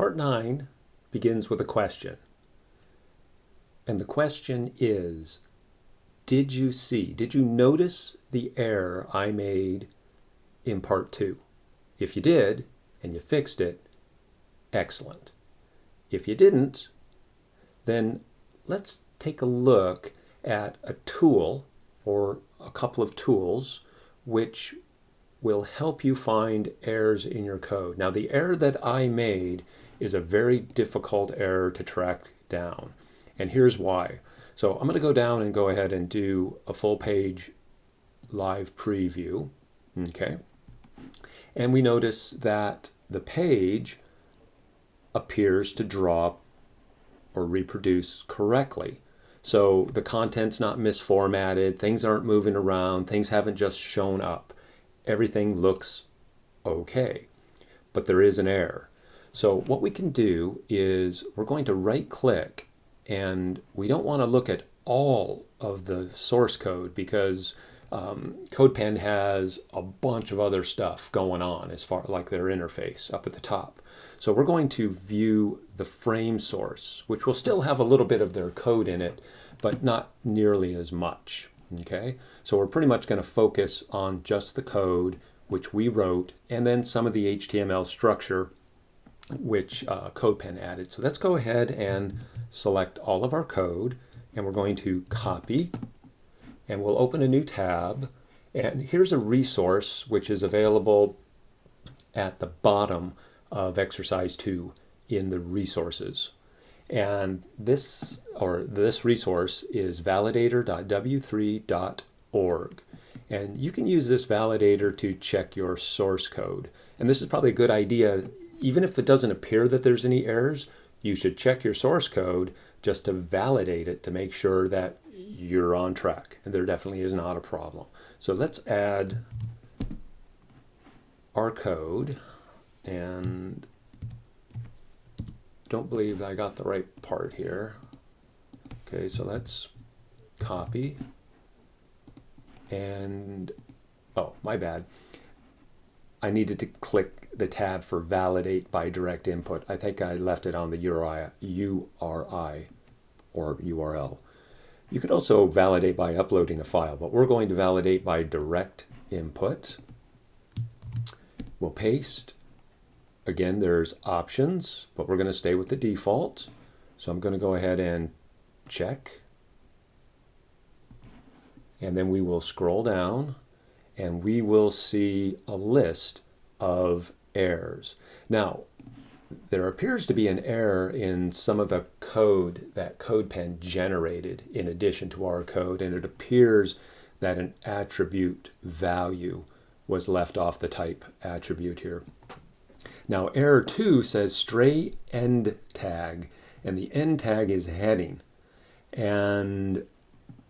Part 9 begins with a question. And the question is, did you notice the error I made in part 2? If you did, and you fixed it, excellent. If you didn't, then let's take a look at a tool or a couple of tools which will help you find errors in your code. Now, the error that I made is a very difficult error to track down, and here's why. So I'm going to go down and go ahead and do a full page live preview, okay? And we notice that the page appears to draw or reproduce correctly. So the content's not misformatted, things aren't moving around, things haven't just shown up. Everything looks okay, but there is an error. So what we can do is we're going to right click, and we don't want to look at all of the source code because CodePen has a bunch of other stuff going on as far like their interface up at the top. So we're going to view the frame source, which will still have a little bit of their code in it, but not nearly as much. Okay, so we're pretty much going to focus on just the code which we wrote, and then some of the HTML structure which CodePen added. So let's go ahead and select all of our code, and we're going to copy, and we'll open a new tab. And here's a resource which is available at the bottom of exercise 2 in the resources. And this resource is validator.w3.org. And you can use this validator to check your source code. And this is probably a good idea. Even if it doesn't appear that there's any errors, you should check your source code just to validate it to make sure that you're on track. And there definitely is not a problem. So let's add our code, and don't believe I got the right part here. Okay, so let's copy, and oh, my bad. I needed to click the tab for validate by direct input. I think I left it on the URI or URL. You could also validate by uploading a file, but we're going to validate by direct input. We'll paste. Again, there's options, but we're going to stay with the default. So I'm going to go ahead and check. And then we will scroll down, and we will see a list of errors. Now, there appears to be an error in some of the code that CodePen generated in addition to our code, and it appears that an attribute value was left off the type attribute here. Now, error 2 says stray end tag, and the end tag is heading. And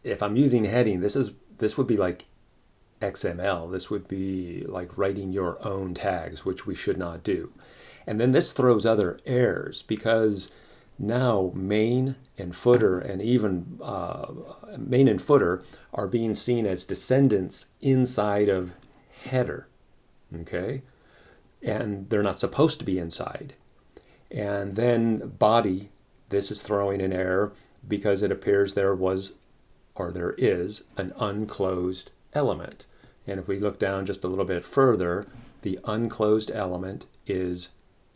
if I'm using heading, this would be like XML. This would be like writing your own tags, which we should not do. And then this throws other errors because now main and footer, and even main and footer are being seen as descendants inside of header. Okay? And they're not supposed to be inside. And then body, this is throwing an error because it appears there was, or there is, an unclosed element. And if we look down just a little bit further, the unclosed element is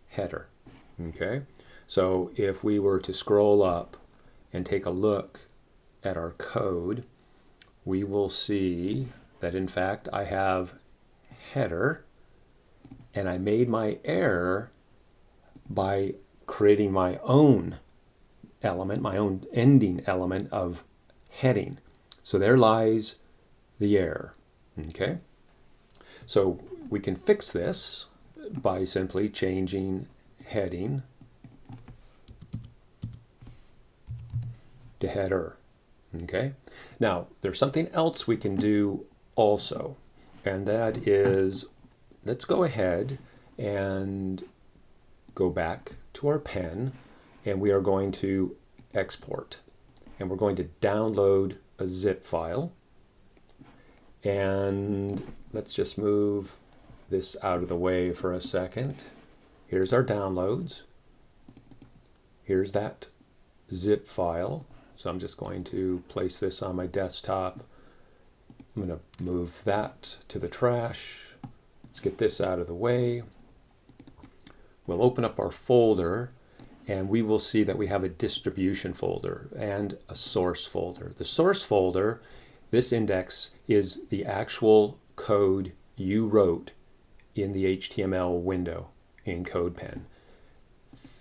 header. Okay? So if we were to scroll up and take a look at our code, we will see that in fact I have header, and I made my error by creating my own element, my own ending element of heading. So there lies the error. Okay? So we can fix this by simply changing heading to header. Okay? Now, there's something else we can do also, and that is, let's go ahead and go back to our pen, and we are going to export. And we're going to download a zip file. And let's just move this out of the way for a second. Here's our downloads. Here's that zip file. So I'm just going to place this on my desktop. I'm going to move that to the trash. Let's get this out of the way. We'll open up our folder and we will see that we have a distribution folder and a source folder. The source folder, this index is the actual code you wrote in the HTML window in CodePen.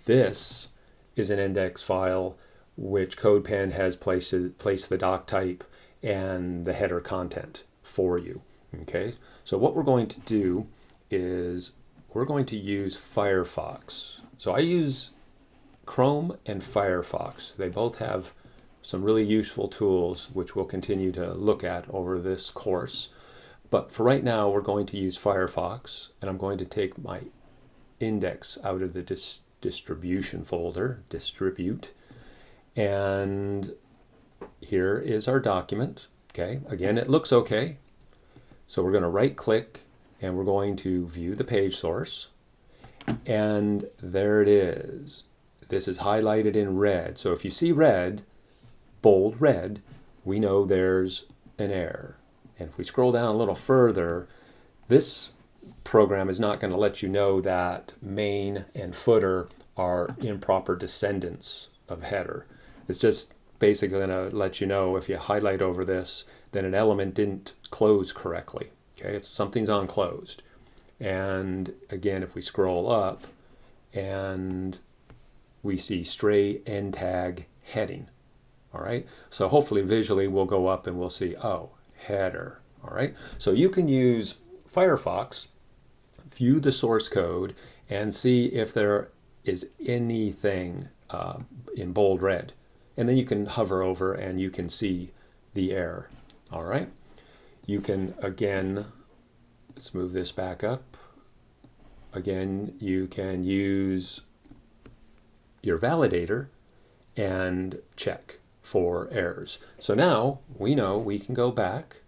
This is an index file which CodePen has placed the doc type and the header content for you. Okay, so what we're going to do is we're going to use Firefox. So I use Chrome and Firefox. They both have some really useful tools which we'll continue to look at over this course. But for right now, we're going to use Firefox, and I'm going to take my index out of the distribution folder, distribute, and here is our document. Okay, again, it looks okay. So we're going to right click and we're going to view the page source, and there it is. This is highlighted in red. So if you see red, bold red, we know there's an error. And if we scroll down a little further, this program is not going to let you know that main and footer are improper descendants of header. It's just basically going to let you know if you highlight over this, then an element didn't close correctly. Okay, something's unclosed. And again, if we scroll up and we see stray end tag heading. All right, so hopefully visually we'll go up and we'll see, oh, header. All right, so you can use Firefox, view the source code, and see if there is anything in bold red. And then you can hover over and you can see the error. All right, you can, again, let's move this back up. Again, you can use your validator and check for errors. So now we know we can go back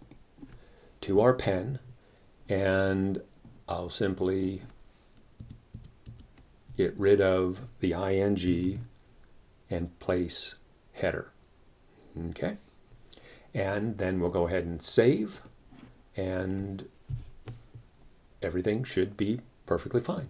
to our pen, and I'll simply get rid of the ing and place header. Okay, and then we'll go ahead and save, and everything should be perfectly fine.